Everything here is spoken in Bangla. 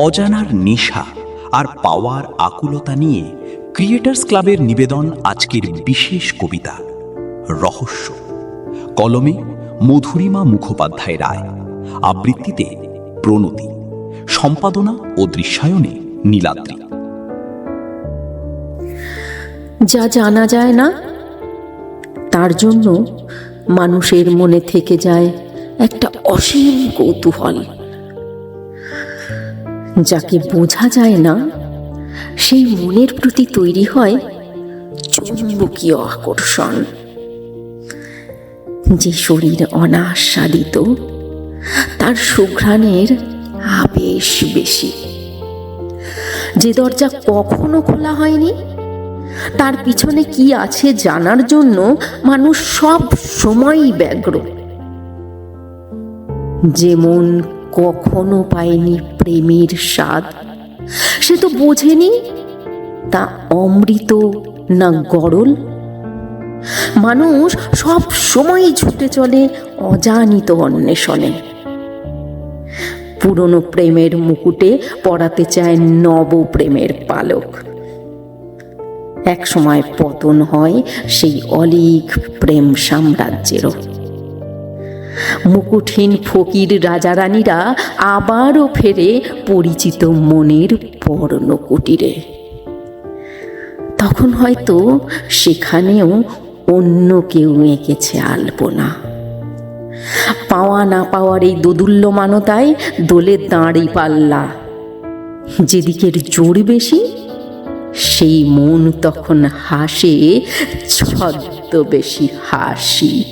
অজানার নেশা আর পাওয়ার আকুলতা নিয়ে ক্রিয়েটার্স ক্লাবের নিবেদন আজকের বিশেষ কবিতা রহস্য। কলমে মধুরিমা মুখোপাধ্যায় রায়, আবৃত্তিতে প্রণতি, সম্পাদনা ও দৃশ্যায়নে নীলাদ্রি। যা জানা যায় না তার জন্য মানুষের মনে থেকে যায় একটা অসীম কৌতূহল। যাকে বোঝা যায় না সেই মনের প্রতি তৈরি হয় চুম্বকীয় আকর্ষণ। যে শরীর অনাস্বাদিত তার সুঘ্রাণের আবেশ বেশি। যে দরজা কখনো খোলা হয়নি তার পিছনে কি আছে জানার জন্য মানুষ সব সময়ই ব্যগ্র। যে মন কখনো পায়নি প্রেমের স্বাদ সে তো বোঝেনি তা অমৃত না গরল। মানুষ সব সময়ই ছুটে চলে অজানিত অন্বেষণে। পুরনো প্রেমের মুকুটে পরাতে চায় নব প্রেমের পালক। এক সময় পতন হয় সেই অলীক প্রেম সাম্রাজ্যেরও। মুকুটহীন ফকির রাজারানীরা আবারও ফেরে পরিচিত মনের পর্ণ কুটিরে। তখন হয়তো সেখানেও অন্য কেউ এঁকেছে আলপনা। পাওয়া না পাওয়ার এই দোদুল্যমানতায় দোলে দাঁড়ি পাল্লা। যেদিকের জোর বেশি সেই মন তখন হাসে ছদ্মবেশী হাসি।